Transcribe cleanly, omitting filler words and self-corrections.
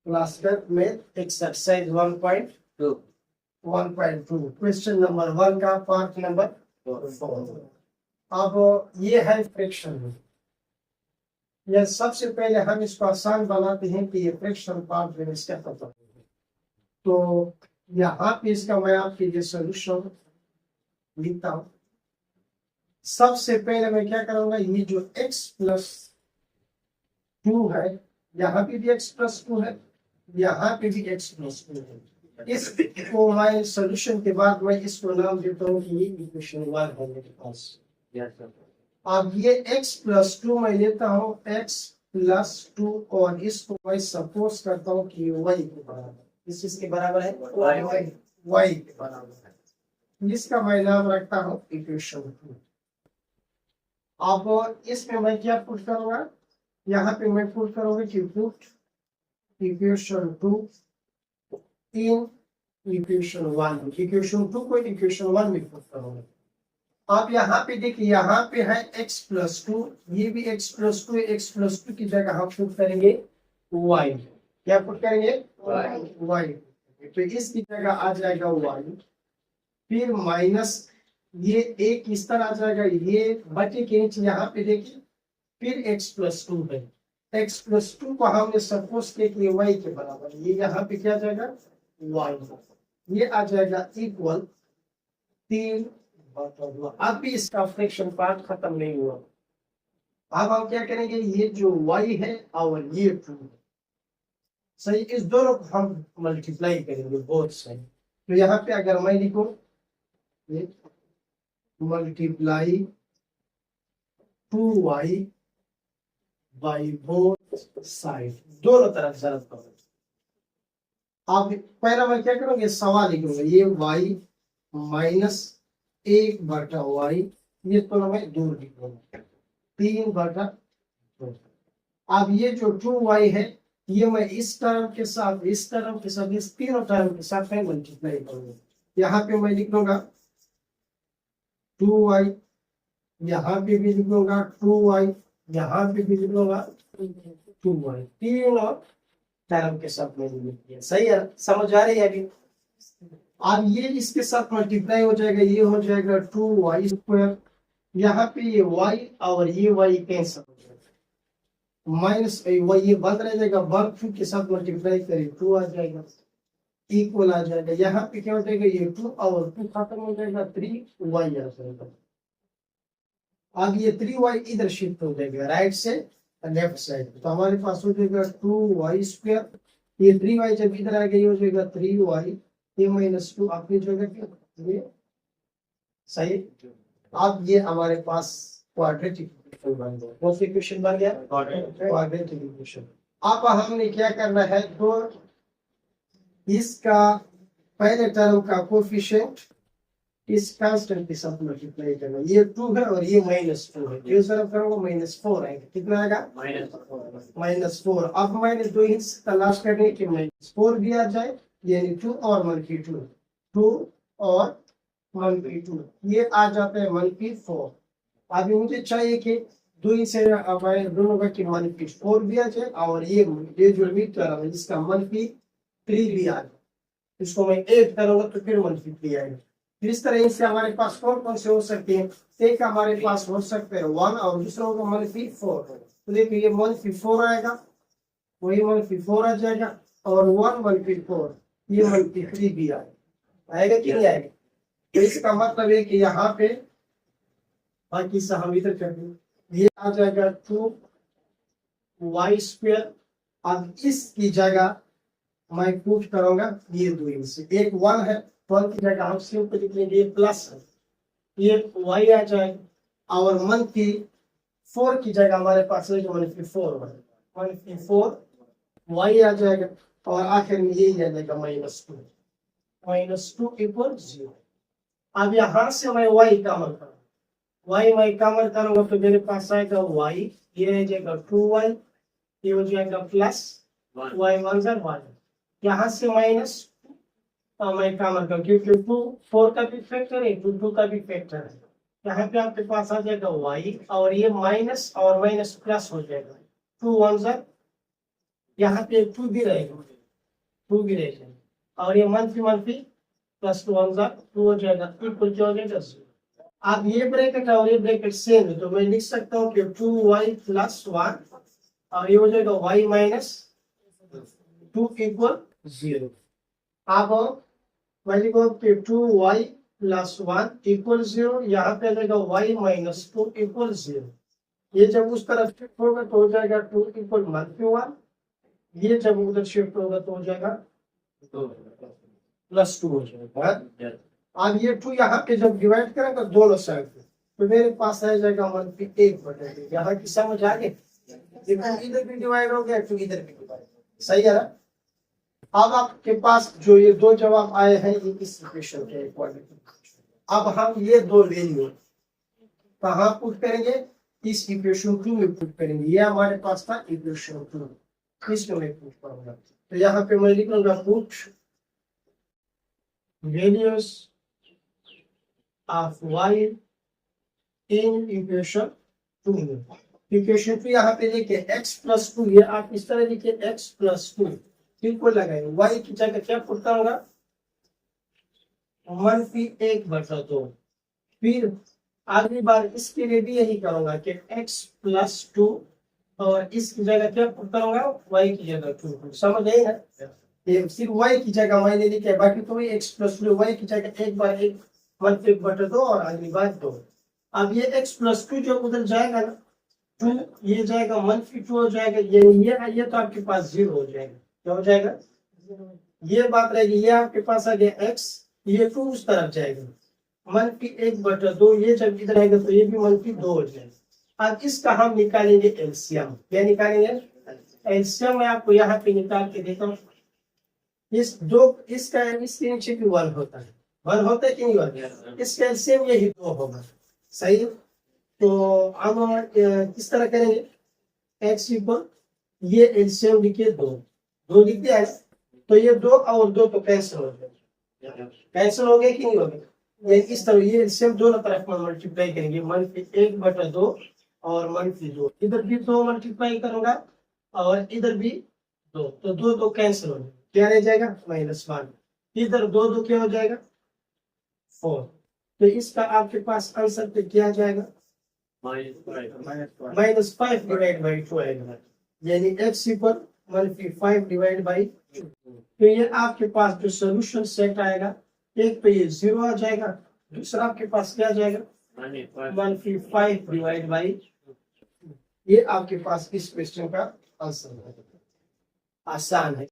Class 10 में exercise 1.2 question number 1 का part number 4। अब ये है फ्रिक्शन। यह सबसे पहले हम इसको आसान बनाते हैं कि ये फ्रिक्शन पार्ट में इसका पता है। तो यहाँ पे इसका मैं आपके लिए सोल्यूशन लिखता हूँ। सबसे पहले मैं क्या करूंगा, ये जो x+2 है, यहाँ पे भी x+2 है, यहाँ पे भी x+2 है। इसको मैं सोल्यूशन के बाद मैं इसको नाम देता हूँ कि ये इक्वेशन 1 है मेरे पास। अब ये x+2 मैं लेता हूँ x+2 और इसको मैं सपोज करता हूँ कि y के बराबर, इस चीज के बराबर है y के बराबर है। इसका मैं नाम रखता हूँ इक्वेशन 2। अब इसमें मैं क्या पुट करूंगा, यहाँ पे मैं पुट करूंगा कि put equation 2 in equation 1। Equation 2 को इक्वेशन 1 में पुट करूंगा। आप यहाँ पे देखिए, यहाँ पे है x+2, ये भी x+2, x+2 की जगह हम पुट करेंगे y। क्या पुट करेंगे? y। तो इसकी जगह आ जाएगा y, फिर माइनस ये एक इस तरह आ जाएगा, ये बटे के नीचे यहाँ पे देखिए, फिर x+2 है। x+2 को हमने सपोज किया कि y के बराबर, ये यहाँ पे क्या आ जाएगा y, ये आ जाएगा इक्वल 3/2। अब भी इसका फ्रैक्शन पार्ट खत्म नहीं हुआ। अब हम क्या करेंगे, ये जो y है और ये 2 सही, इस दोनों को हम मल्टीप्लाई करेंगे बोथ साइड। तो यहाँ पे अगर मैं लिखूं ये multiply 2y by both side, दोनों तरफ जरूरत पड़ेगी। आप पहला मैं क्या करूंगा, सवाल लिखूंगा, ये y माइनस 1/y, ये तो मैं 2 लिखूंगा 3/2। अब ये जो 2y है, ये मैं इस टर्म के साथ, इस टर्म के साथ, इस तीनों टर्म के साथ मैं मल्टीप्लाई करूंगा। यहाँ पे मैं लिख लूंगा 2y, यहाँ पे भी लिख लूंगा 2y, यहाँ पे भी लिख लूंगा 2y, तीनों टर्म के साथ मैंने लिख दिया। सही है, समझ आ रही है अभी? अब ये इसके साथ मल्टीप्लाई हो जाएगा, ये हो जाएगा 2y²। यहाँ पे ये y और ये y कैंसिल हो जाएगा, माइनस y ये बंद रह जाएगा, वर्ग 2 के साथ मल्टीप्लाई करें 2 आ जाएगा, इक्वल आ जाएगा। यहाँ पे क्या हो जाएगा, ये 2 और 2 खत्म हो जाएगा, 3y आ जाएगा। अब ये 3y इधर शिफ्ट हो जाएगा राइट से लेफ्ट साइड, तो हमारे पास हो जाएगा 2y²। ये 3y जब इधर आ गई हो जाएगा 3y, ये -2 अपनी जगह पे, ये सही। अब ये हमारे पास क्वाड्रेटिक इक्वेशन बन गया। कौन सा इक्वेशन बन गया? Quadratic equation. अब हमने क्या करना है, तो इसका पहले टर्म का कोफिशिएंट इस कांस्टेंट के साथ मल्टीप्लाई करना। ये 2 है और ये -2 है, जो तरफ करोगे -4 आएगा। कितना आएगा? -4। अब मैंने 2 हिस्से तलाश करने के -4 भी आ जाए, यानी 2 और -2, 2 और -2, ये आ जाता है -4। अभी मुझे चाहिए कि 2 हिस्से दोनों का कि -4 भी आ जाए और ये जो भी टर्म है इसका -3 भी आ जाए। इसको मैं ऐड करूंगा तो फिर -3 आएगा। इस तरह से हमारे पास कौन कौन से हो सकते हैं, एक हमारे पास हो सकते हैं 1 और दूसरा होगा -4। तो देखिए ये -4 आएगा, वही -4 आ जाएगा, और 1 -4, ये -3 भी आएगा कि नहीं आएगा? तो इसका मतलब है कि यहाँ पे बाकी से हम इधर कर दें, ये आ जाएगा 2y²। अब इसकी जगह मैं पुट करूंगा ये 2 हिस्से, एक 1 है, 1 की जगह हम सिंपल लिख लेंगे प्लस है, ये y आ जाएगा, और -4 की जगह हमारे पास है जो -4 y आ जाएगा, और आखिर में यही आ जाएगा -2 = 0। अब यहाँ से मैं y कॉमन करूंगा, y मैं कॉमन करूंगा तो मेरे पास आएगा y, ये आ जाएगा 2y, ये हो जाएगा प्लस y 1 × 1, यहाँ से माइनस मैं कॉमन करूँ क्योंकि 2 4 का भी फैक्टर है, 2 का भी फैक्टर है। यहाँ पे आपके पास आ जाएगा y, और ये माइनस और माइनस प्लस हो जाएगा, 2 1 × यहाँ पे 2 भी रहेगा, 2 भी रह जाएगा और ये मंफी मंफी प्लस 2 वन 2 हो जाएगा, इक्वल क्या हो जाएगा 0। अब ये ब्रैकेट और ये ब्रैकेट सेम है तो मैं लिख सकता हूँ कि 2y प्लस 1 और ये हो जाएगा y माइनस 2 इक्वल 0। अब मैं लिखो कि 2y प्लस 1 इक्वल 0, यहाँ पे आ जाएगा y माइनस 2 इक्वल 0। ये जब उस तरफ शिफ्ट होगा तो हो जाएगा 2 इक्वल -1, ये जब उधर शिफ्ट होगा तो हो जाएगा प्लस 2 हो जाएगा। अब ये 2 यहाँ पे जब डिवाइड करेंगे दोनों साइड पे तो मेरे पास आ जाएगा -1/2। यहाँ की समझ आ गई, इधर भी डिवाइड हो गया 2 इधर भी डिवाइड, सही है ना। अब आपके पास जो ये दो जवाब आए हैं ये इस इक्वेशन के अकॉर्डिंग, अब हम ये दो वैल्यू कहाँ पुट करेंगे, इस इक्वेशन 2 में पुट करेंगे। ये हमारे पास था इक्वेशन 2, इसमें मैं पुट करूंगा। तो यहाँ पे मैं लिख लूंगा put values of y in equation 2 में। इक्वेशन 2 यहाँ पे लिखे x प्लस 2, ये आप इस तरह लिखे x प्लस 2 इक्वल लगाए y की जगह क्या पुट करूंगा -1/2। फिर अगली बार इसके लिए भी यही करूंगा कि x प्लस 2 और इसकी जगह क्या पुट करूंगा y की जगह 2। समझ गए ना, ये सिर्फ y की जगह मैंने लिखा है, बाकी तो x प्लस 2 y की जगह एक बार 1/2 और अगली बार 2। अब ये x प्लस 2 जो उधर जाएगा ना 2, ये जाएगा -2 हो जाएगा, ये तो आपके पास 0 हो जाएगा। क्या हो जाएगा, ये बात रहेगी, ये आपके पास आ गया x, ये 2 उस तरफ जाएगा -1/2, ये जब इधर आएगा तो ये भी -2 हो जाएगा। अब इसका हम निकालेंगे एलसीएम। क्या निकालेंगे एलसीएम, मैं आपको यहाँ पे निकाल के देता हूँ। इस दो इसका इसके नीचे भी 1 होता है, 1 होता है कि नहीं होता, इसका एलसीएम यही 2 होगा, सही। तो अब किस तरह करेंगे, x इक्वल ये एलसीएम लिखिए 2 लिख दिया है, तो ये 2 और 2 तो कैंसिल हो गए, कैंसिल हो गए कि नहीं हो गए। इस तरह ये एलसीएम दोनों तरफ में मल्टीप्लाई करेंगे, -1/2 और -2, इधर भी 2 मल्टीप्लाई करूंगा और इधर भी 2, तो 2 कैंसिल हो जाएगा, क्या रह जाएगा -1, इधर 2 क्या हो जाएगा 4। तो इसका आपके पास आंसर पे क्या जाएगा -5/2 आएगा, यानी x इक्वल -5/2। तो ये आपके पास जो सोल्यूशन सेट आएगा, एक पे ये 0 आ जाएगा, दूसरा आपके पास क्या जाएगा -5/2। ये आपके पास इस क्वेश्चन का आंसर है, आसान है।